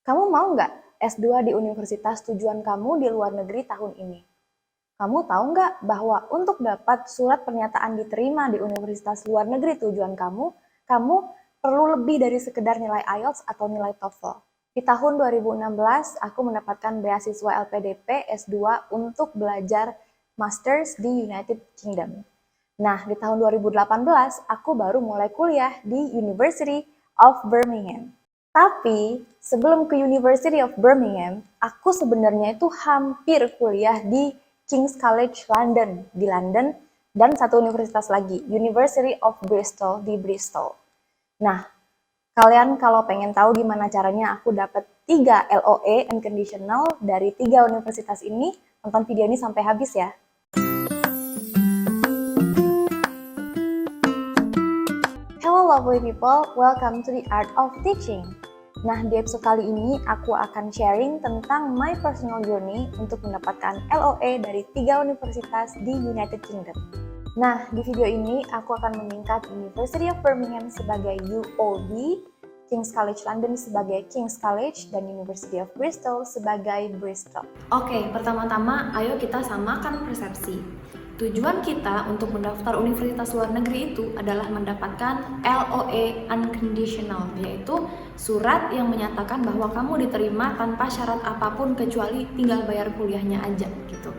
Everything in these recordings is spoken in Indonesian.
Kamu mau nggak S2 di universitas tujuan kamu di luar negeri tahun ini? Kamu tahu nggak bahwa untuk dapat surat pernyataan diterima di universitas luar negeri tujuan kamu perlu lebih dari sekedar nilai IELTS atau nilai TOEFL. Di tahun 2016, aku mendapatkan beasiswa LPDP S2 untuk belajar Masters di United Kingdom. Nah, di tahun 2018, aku baru mulai kuliah di University of Birmingham. Tapi sebelum ke University of Birmingham, aku sebenarnya itu hampir kuliah di King's College London, di London, dan satu universitas lagi, University of Bristol di Bristol. Nah, kalian kalau pengen tahu gimana caranya aku dapat 3 LOE unconditional dari 3 universitas ini, tonton video ini sampai habis ya. Hello lovely people, welcome to the Art of Teaching. Nah, di episode kali ini aku akan sharing tentang my personal journey untuk mendapatkan LOE dari 3 universitas di United Kingdom. Nah, di video ini aku akan meningkat University of Birmingham sebagai UOB, King's College London sebagai King's College, dan University of Bristol sebagai Bristol. Oke, pertama-tama ayo kita samakan persepsi. Tujuan kita untuk mendaftar universitas luar negeri itu adalah mendapatkan LOE unconditional, yaitu surat yang menyatakan bahwa kamu diterima tanpa syarat apapun kecuali tinggal bayar kuliahnya aja gitu.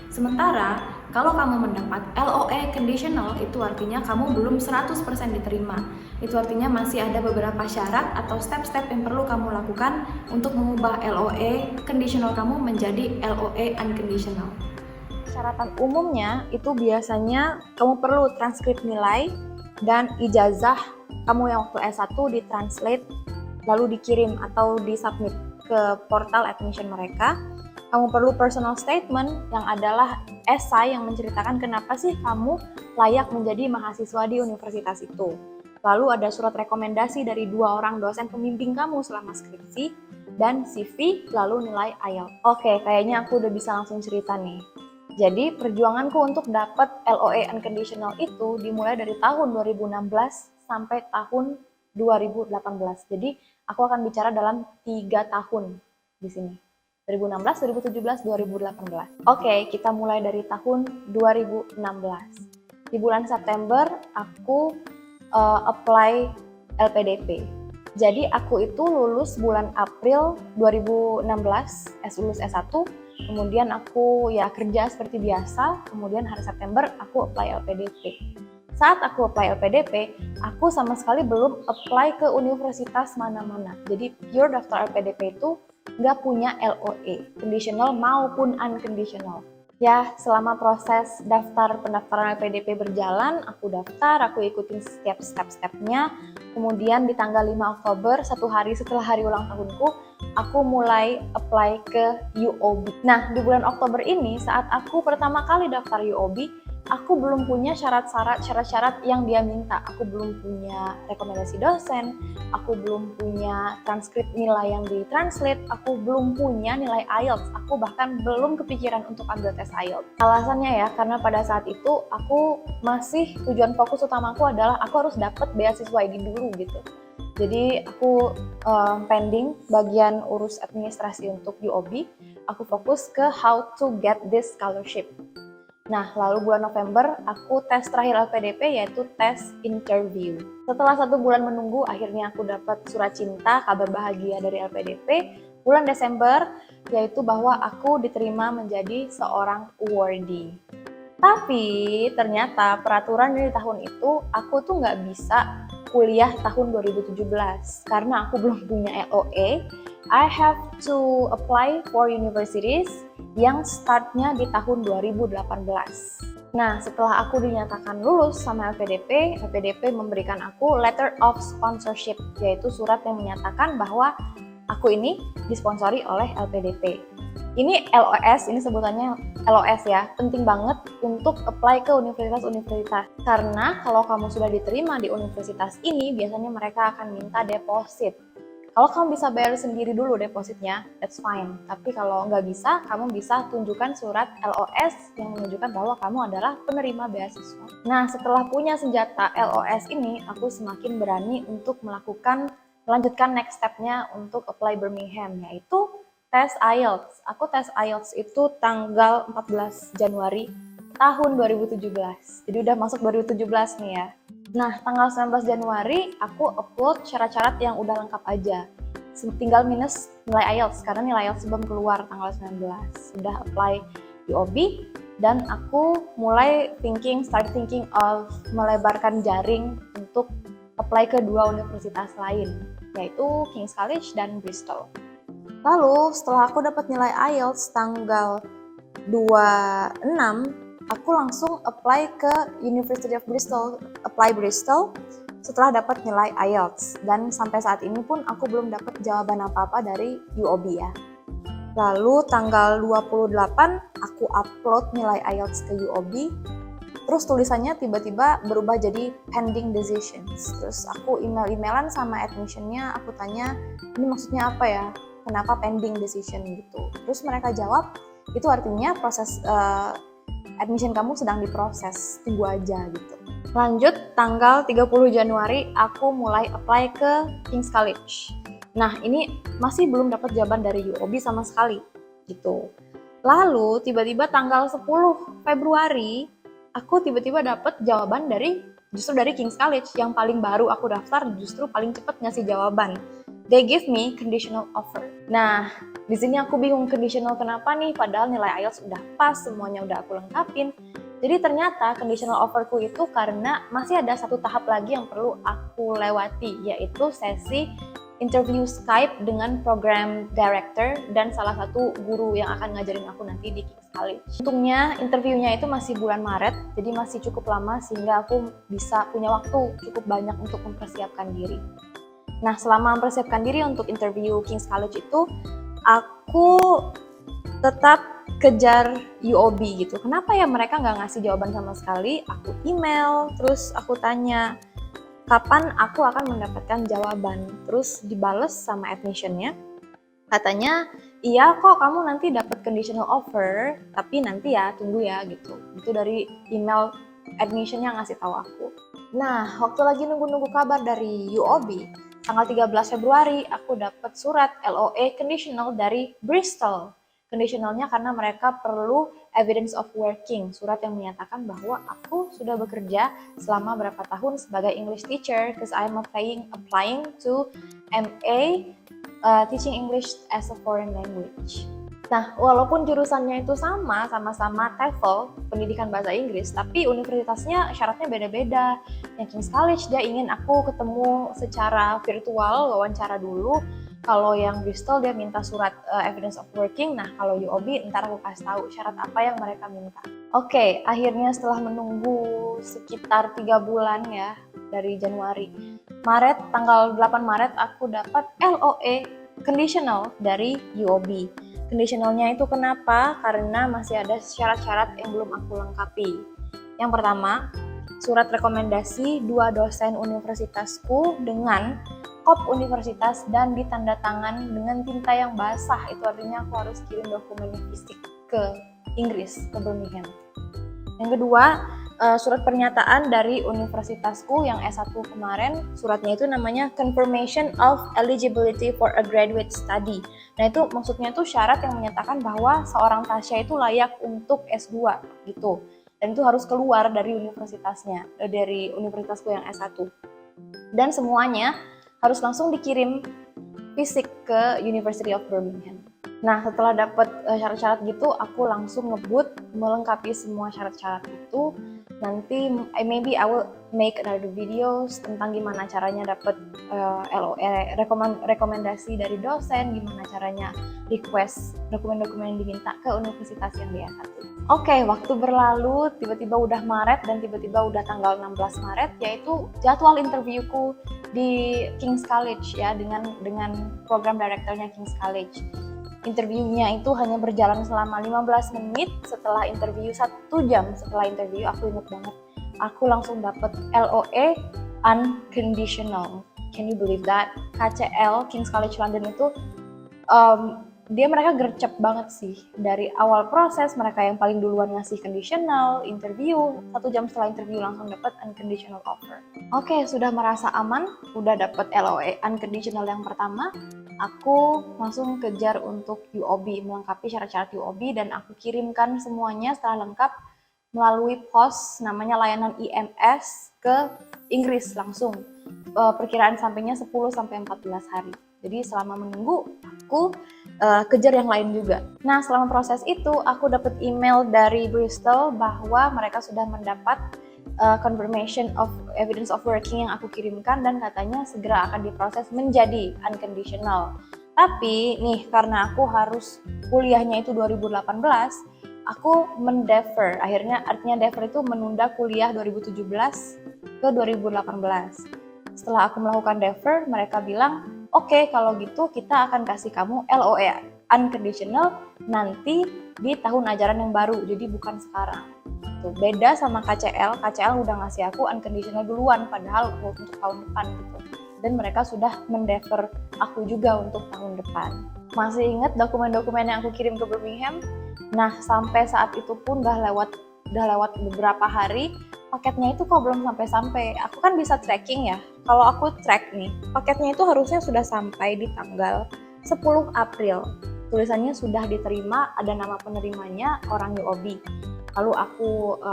Sementara kalau kamu mendapat LOE conditional itu artinya kamu belum 100% diterima. Itu artinya masih ada beberapa syarat atau step-step yang perlu kamu lakukan untuk mengubah LOE conditional kamu menjadi LOE unconditional. Persyaratan umumnya itu biasanya kamu perlu transkrip nilai dan ijazah kamu yang waktu S1 ditranslate lalu dikirim atau disubmit ke portal admission mereka. Kamu perlu personal statement yang adalah esai yang menceritakan kenapa sih kamu layak menjadi mahasiswa di universitas itu. Lalu ada surat rekomendasi dari 2 orang dosen pembimbing kamu selama skripsi dan CV lalu nilai IELTS. Oke, kayaknya aku udah bisa langsung cerita nih. Jadi perjuanganku untuk dapat LOE unconditional itu dimulai dari tahun 2016 sampai tahun 2018. Jadi aku akan bicara dalam 3 tahun di sini. 2016, 2017, 2018. Oke, kita mulai dari tahun 2016. Di bulan September aku apply LPDP. Jadi aku itu lulus bulan April 2016, lulus S1. Kemudian aku ya kerja seperti biasa, kemudian hari September aku apply LPDP. Saat aku apply LPDP, aku sama sekali belum apply ke universitas mana-mana. Jadi pure daftar LPDP itu nggak punya LOE, conditional maupun unconditional. Ya, selama proses pendaftaran LPDP berjalan, aku daftar, aku ikutin setiap step-stepnya. Kemudian di tanggal 5 Oktober, 1 hari setelah hari ulang tahunku, aku mulai apply ke UOB. Nah, di bulan Oktober ini, saat aku pertama kali daftar UOB, aku belum punya syarat-syarat yang dia minta. Aku belum punya rekomendasi dosen, aku belum punya transkrip nilai yang ditranslate, aku belum punya nilai IELTS, aku bahkan belum kepikiran untuk ambil tes IELTS. Alasannya ya, karena pada saat itu aku masih tujuan fokus utamaku adalah aku harus dapat beasiswa ini dulu gitu. Jadi aku pending bagian urus administrasi untuk UOB, aku fokus ke how to get this scholarship. Nah, lalu bulan November aku tes terakhir LPDP yaitu tes interview. Setelah 1 bulan menunggu, akhirnya aku dapat surat cinta, kabar bahagia dari LPDP. Bulan Desember, yaitu bahwa aku diterima menjadi seorang awardee. Tapi ternyata peraturan dari tahun itu, aku tuh nggak bisa kuliah tahun 2017 karena aku belum punya LOE. I have to apply for universities yang startnya di tahun 2018. Nah, setelah aku dinyatakan lulus sama LPDP, LPDP memberikan aku letter of sponsorship, yaitu surat yang menyatakan bahwa aku ini disponsori oleh LPDP. Ini LOS, ini sebutannya LOS ya, penting banget untuk apply ke universitas-universitas. Karena kalau kamu sudah diterima di universitas ini, biasanya mereka akan minta deposit. Kalau kamu bisa bayar sendiri dulu depositnya, that's fine. Tapi kalau nggak bisa, kamu bisa tunjukkan surat LOS yang menunjukkan bahwa kamu adalah penerima beasiswa. Nah, setelah punya senjata LOS ini, aku semakin berani untuk melakukan melanjutkan next step-nya untuk apply Birmingham, yaitu tes IELTS. Aku tes IELTS itu tanggal 14 Januari tahun 2017. Jadi udah masuk 2017 nih ya. Nah, tanggal 19 Januari aku upload syarat-syarat yang udah lengkap aja. Tinggal minus nilai IELTS, karena nilai IELTS belum keluar tanggal 19. Sudah apply UOB, dan aku mulai start thinking of melebarkan jaring untuk apply ke 2 universitas lain, yaitu King's College dan Bristol. Lalu setelah aku dapat nilai IELTS tanggal 26, aku langsung apply ke University of Bristol, setelah dapat nilai IELTS. Dan sampai saat ini pun aku belum dapat jawaban apa-apa dari UOB ya. Lalu tanggal 28 aku upload nilai IELTS ke UOB. Terus tulisannya tiba-tiba berubah jadi pending decisions. Terus aku email-emailan sama admissionnya, aku tanya, ini maksudnya apa ya? Kenapa pending decision gitu? Terus mereka jawab, itu artinya proses admission kamu sedang diproses, tunggu aja gitu. Lanjut, tanggal 30 Januari aku mulai apply ke King's College. Nah, ini masih belum dapat jawaban dari UOB sama sekali gitu. Lalu tiba-tiba tanggal 10 Februari aku tiba-tiba dapat jawaban dari King's College yang paling baru aku daftar, justru paling cepat ngasih jawaban. They give me conditional offer. Nah, di sini aku bingung conditional kenapa nih, padahal nilai IELTS udah pas, semuanya udah aku lengkapin. Jadi ternyata conditional offerku itu karena masih ada satu tahap lagi yang perlu aku lewati, yaitu sesi interview Skype dengan program director dan salah satu guru yang akan ngajarin aku nanti di King's College. Untungnya interviewnya itu masih bulan Maret, jadi masih cukup lama sehingga aku bisa punya waktu cukup banyak untuk mempersiapkan diri. Nah, selama mempersiapkan diri untuk interview King's College itu, aku tetap kejar UOB gitu. Kenapa ya mereka nggak ngasih jawaban sama sekali? Aku email, terus aku tanya, kapan aku akan mendapatkan jawaban? Terus dibales sama admissionnya, katanya, iya kok kamu nanti dapat conditional offer, tapi nanti ya, tunggu ya gitu. Itu dari email admissionnya ngasih tahu aku. Nah, waktu lagi nunggu-nunggu kabar dari UOB, tanggal 13 Februari aku dapat surat LOA conditional dari Bristol. Conditionalnya karena mereka perlu evidence of working, surat yang menyatakan bahwa aku sudah bekerja selama berapa tahun sebagai English teacher, because I'm applying to MA teaching English as a foreign language. Nah, walaupun jurusannya itu sama-sama TOEFL, pendidikan bahasa Inggris, tapi universitasnya syaratnya beda-beda. Yang King's College dia ingin aku ketemu secara virtual, wawancara dulu. Kalau yang Bristol dia minta surat evidence of working. Nah, kalau UOB ntar aku kasih tahu syarat apa yang mereka minta. Oke, akhirnya setelah menunggu sekitar 3 bulan ya dari Januari, Maret, tanggal 8 Maret aku dapat LOA conditional dari UOB. Conditionalnya itu kenapa? Karena masih ada syarat-syarat yang belum aku lengkapi. Yang pertama, surat rekomendasi 2 dosen universitasku dengan kop universitas dan ditandatangan dengan tinta yang basah. Itu artinya aku harus kirim dokumen fisik ke Inggris, ke Birmingham. Yang kedua, surat pernyataan dari universitasku yang S1 kemarin, suratnya itu namanya Confirmation of Eligibility for a Graduate Study. Nah, itu maksudnya itu syarat yang menyatakan bahwa seorang Tasya itu layak untuk S2 gitu. Dan itu harus keluar dari universitasnya, dari universitasku yang S1. Dan semuanya harus langsung dikirim fisik ke University of Birmingham. Nah, setelah dapat syarat-syarat gitu, aku langsung ngebut melengkapi semua syarat-syarat itu. Nanti maybe I will make another videos tentang gimana caranya dapat LOE, rekomendasi dari dosen, gimana caranya request dokumen-dokumen yang diminta ke universitas yang di S1. Oke, waktu berlalu, tiba-tiba udah Maret dan tiba-tiba udah tanggal 16 Maret, yaitu jadwal interviewku di King's College ya, dengan program directornya King's College. Interviewnya itu hanya berjalan selama 15 menit. Setelah interview, 1 jam setelah interview, aku ingat banget, aku langsung dapet LOA unconditional. Can you believe that? KCL, King's College London itu Mereka gercep banget sih. Dari awal proses mereka yang paling duluan ngasih conditional, interview, 1 jam setelah interview langsung dapat unconditional offer. Oke, sudah merasa aman, udah dapat LOA unconditional yang pertama, aku langsung kejar untuk UOB, melengkapi syarat-syarat UOB dan aku kirimkan semuanya setelah lengkap melalui pos namanya layanan IMS ke Inggris langsung. Perkiraan sampainya 10-14 hari. Jadi selama menunggu aku kejar yang lain juga. Nah, selama proses itu aku dapat email dari Bristol bahwa mereka sudah mendapat confirmation of evidence of working yang aku kirimkan dan katanya segera akan diproses menjadi unconditional. Tapi nih karena aku harus kuliahnya itu 2018, aku mendefer. Akhirnya artinya defer itu menunda kuliah 2017 ke 2018. Setelah aku melakukan defer, mereka bilang, oke, kalau gitu kita akan kasih kamu LOA unconditional nanti di tahun ajaran yang baru, jadi bukan sekarang. Tuh, beda sama KCL udah ngasih aku unconditional duluan, padahal untuk tahun depan gitu. Dan mereka sudah mendefer aku juga untuk tahun depan. Masih ingat dokumen-dokumen yang aku kirim ke Birmingham? Nah, sampai saat itu pun udah lewat beberapa hari, paketnya itu kok belum sampai-sampai. Aku kan bisa tracking ya. Kalau aku track nih, paketnya itu harusnya sudah sampai di tanggal 10 April. Tulisannya sudah diterima, ada nama penerimanya, orang UOB. Lalu aku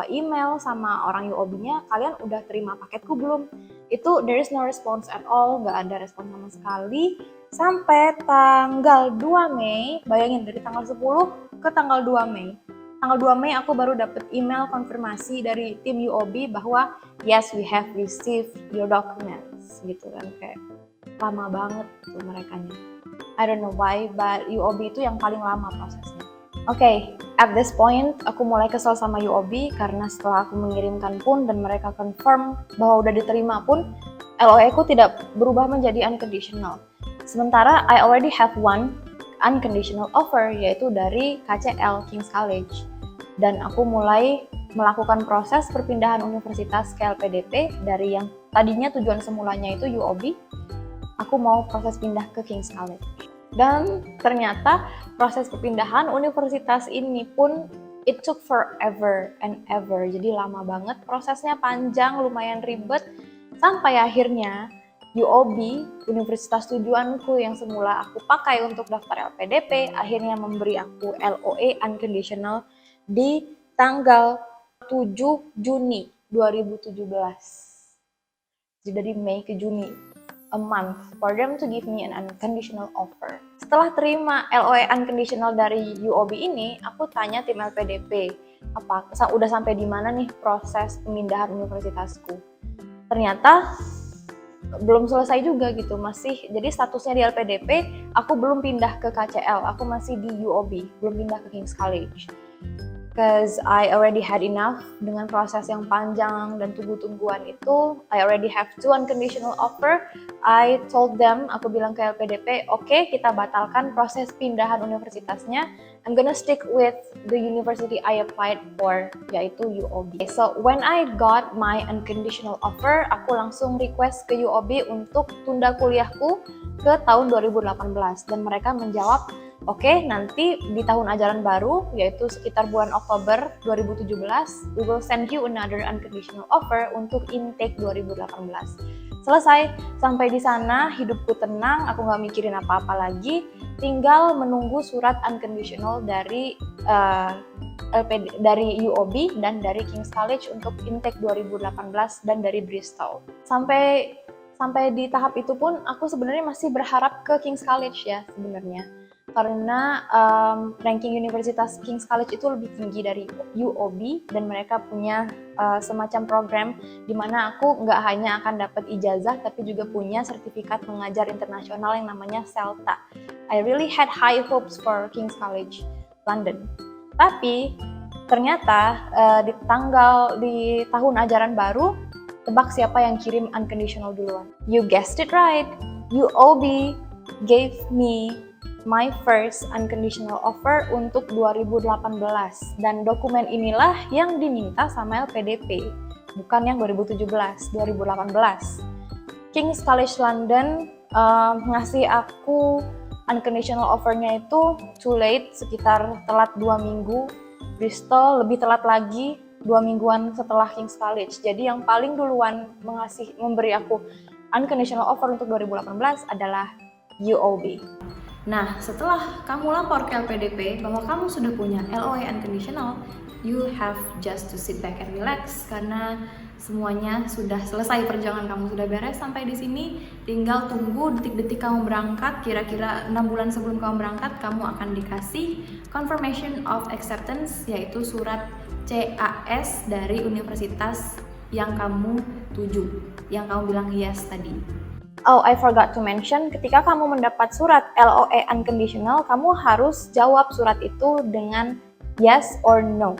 email sama orang UOB-nya, kalian udah terima paketku belum? Itu there is no response at all, nggak ada respon sama sekali. Sampai tanggal 2 Mei, bayangin dari tanggal 10 ke tanggal 2 Mei. Tanggal 2 Mei aku baru dapat email konfirmasi dari tim UOB bahwa yes, we have received your documents gitu kan, kayak lama banget tuh merekanya. I don't know why, but UOB itu yang paling lama prosesnya. Oke, at this point aku mulai kesel sama UOB karena setelah aku mengirimkan pun dan mereka confirm bahwa udah diterima pun, LOA ku tidak berubah menjadi unconditional. Sementara I already have one unconditional offer, yaitu dari KCL, King's College. Dan aku mulai melakukan proses perpindahan universitas ke LPDP dari yang tadinya tujuan semulanya itu UOB, aku mau proses pindah ke King's College. Dan ternyata proses perpindahan universitas ini pun it took forever and ever, jadi lama banget, prosesnya panjang, lumayan ribet, sampai akhirnya UOB, universitas tujuanku yang semula aku pakai untuk daftar LPDP, akhirnya memberi aku LOA unconditional di tanggal 7 Juni 2017. Jadi dari Mei ke Juni, a month for them to give me an unconditional offer. Setelah terima LOA unconditional dari UOB ini, aku tanya tim LPDP, udah sampai di mana nih proses pemindahan universitasku? Ternyata belum selesai juga gitu, masih jadi statusnya di LPDP, aku belum pindah ke KCL, aku masih di UOB, belum pindah ke King's College. Because I already had enough dengan proses yang panjang dan tunggu-tungguan itu. I already have 2 unconditional offer. I told them, aku bilang ke LPDP, oke, kita batalkan proses pindahan universitasnya. I'm gonna stick with the university I applied for, yaitu UOB. So when I got my unconditional offer, aku langsung request ke UOB untuk tunda kuliahku ke tahun 2018 dan mereka menjawab, oke, nanti di tahun ajaran baru, yaitu sekitar bulan Oktober 2017, we will send you another unconditional offer untuk intake 2018. Selesai, sampai di sana hidupku tenang, aku nggak mikirin apa-apa lagi, tinggal menunggu surat unconditional dari dari UOB dan dari King's College untuk intake 2018 dan dari Bristol. Sampai di tahap itu pun aku sebenarnya masih berharap ke King's College ya sebenarnya. Karena ranking Universitas King's College itu lebih tinggi dari UOB dan mereka punya semacam program di mana aku nggak hanya akan dapat ijazah tapi juga punya sertifikat mengajar internasional yang namanya CELTA. I really had high hopes for King's College London. Tapi ternyata di tahun ajaran baru, tebak siapa yang kirim unconditional duluan? You guessed it right, UOB gave me my first unconditional offer untuk 2018 dan dokumen inilah yang diminta sama LPDP, bukan yang 2017, 2018. King's College London ngasih aku unconditional offer-nya itu too late, sekitar telat 2 minggu. Bristol lebih telat lagi 2 mingguan setelah King's College. Jadi yang paling duluan memberi aku unconditional offer untuk 2018 adalah UOB. Nah, setelah kamu lapor ke LPDP bahwa kamu sudah punya LOA unconditional, you have just to sit back and relax karena semuanya sudah selesai, perjuangan kamu sudah beres sampai di sini. Tinggal tunggu detik-detik kamu berangkat, kira-kira 6 bulan sebelum kamu berangkat, kamu akan dikasih confirmation of acceptance, yaitu surat CAS dari universitas yang kamu tuju, yang kamu bilang yes tadi. Oh, I forgot to mention, ketika kamu mendapat surat LOA unconditional, kamu harus jawab surat itu dengan yes or no.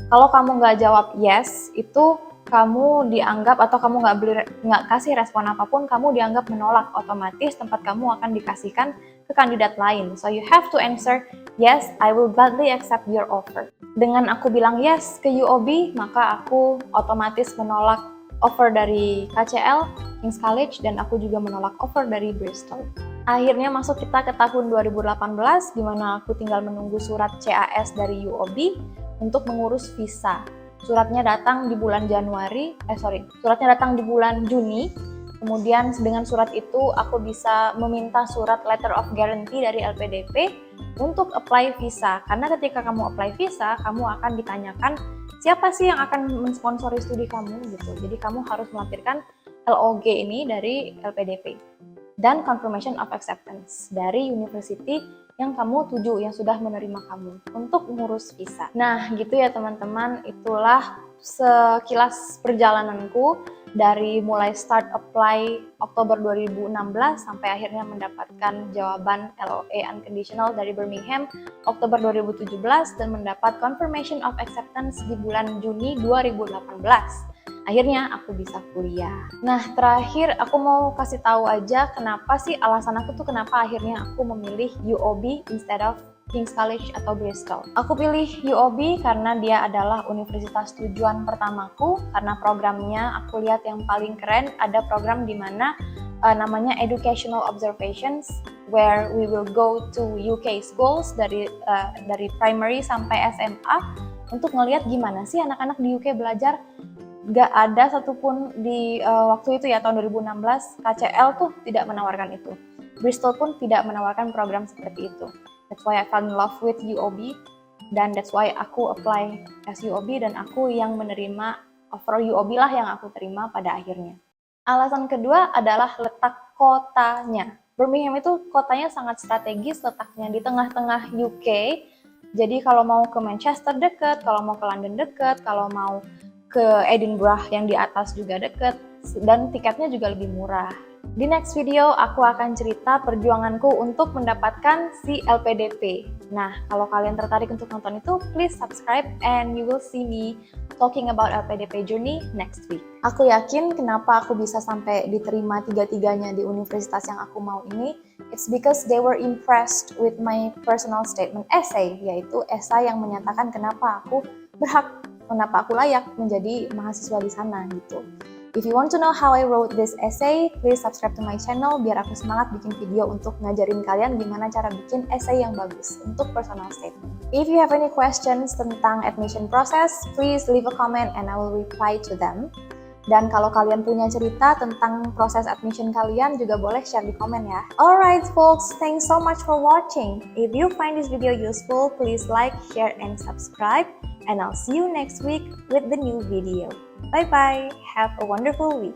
Kalau kamu nggak jawab yes, itu kamu dianggap, atau kamu nggak kasih respon apapun, kamu dianggap menolak, otomatis tempat kamu akan dikasihkan ke kandidat lain. So you have to answer, yes, I will gladly accept your offer. Dengan aku bilang yes ke UOB, maka aku otomatis menolak offer dari KCL, King's College, dan aku juga menolak offer dari Bristol. Akhirnya masuk kita ke tahun 2018, di mana aku tinggal menunggu surat CAS dari UOB untuk mengurus visa. Suratnya datang di bulan suratnya datang di bulan Juni. Kemudian dengan surat itu aku bisa meminta surat letter of guarantee dari LPDP untuk apply visa. Karena ketika kamu apply visa, kamu akan ditanyakan siapa sih yang akan mensponsori studi kamu gitu. Jadi kamu harus melampirkan LOG ini dari LPDP dan confirmation of acceptance dari university yang kamu tuju, yang sudah menerima kamu untuk mengurus visa. Nah, gitu ya teman-teman, itulah sekilas perjalananku dari mulai start apply Oktober 2016 sampai akhirnya mendapatkan jawaban LOA unconditional dari Birmingham Oktober 2017 dan mendapat confirmation of acceptance di bulan Juni 2018. Akhirnya aku bisa kuliah. Nah, terakhir aku mau kasih tahu aja kenapa sih alasan aku tuh kenapa akhirnya aku memilih UOB instead of King's College atau Bristol. Aku pilih UOB karena dia adalah universitas tujuan pertamaku, karena programnya aku lihat yang paling keren. Ada program di mana namanya Educational Observations, where we will go to UK schools dari primary sampai SMA untuk ngelihat gimana sih anak-anak di UK belajar. Gak ada satupun di waktu itu ya, tahun 2016, KCL tuh tidak menawarkan itu. Bristol pun tidak menawarkan program seperti itu. That's why I fell in love with UOB, dan that's why aku apply as UOB, dan aku yang menerima offer UOB lah yang aku terima pada akhirnya. Alasan kedua adalah letak kotanya. Birmingham itu kotanya sangat strategis, letaknya di tengah-tengah UK. Jadi kalau mau ke Manchester deket, kalau mau ke London deket, kalau mau ke Edinburgh yang di atas juga deket, dan tiketnya juga lebih murah. Di next video aku akan cerita perjuanganku untuk mendapatkan si LPDP. Nah, kalau kalian tertarik untuk nonton itu, please subscribe and you will see me talking about LPDP journey next week. Aku yakin kenapa aku bisa sampai diterima tiga-tiganya di universitas yang aku mau ini, it's because they were impressed with my personal statement essay, yaitu esai yang menyatakan kenapa aku berhak, kenapa aku layak menjadi mahasiswa di sana gitu. If you want to know how I wrote this essay, please subscribe to my channel biar aku semangat bikin video untuk ngajarin kalian gimana cara bikin essay yang bagus untuk personal statement. If you have any questions tentang admission process, please leave a comment and I will reply to them. Dan kalau kalian punya cerita tentang proses admission kalian juga boleh share di komen ya. Alright folks, thanks so much for watching. If you find this video useful, please like, share, and subscribe. And I'll see you next week with the new video. Bye bye. Have a wonderful week.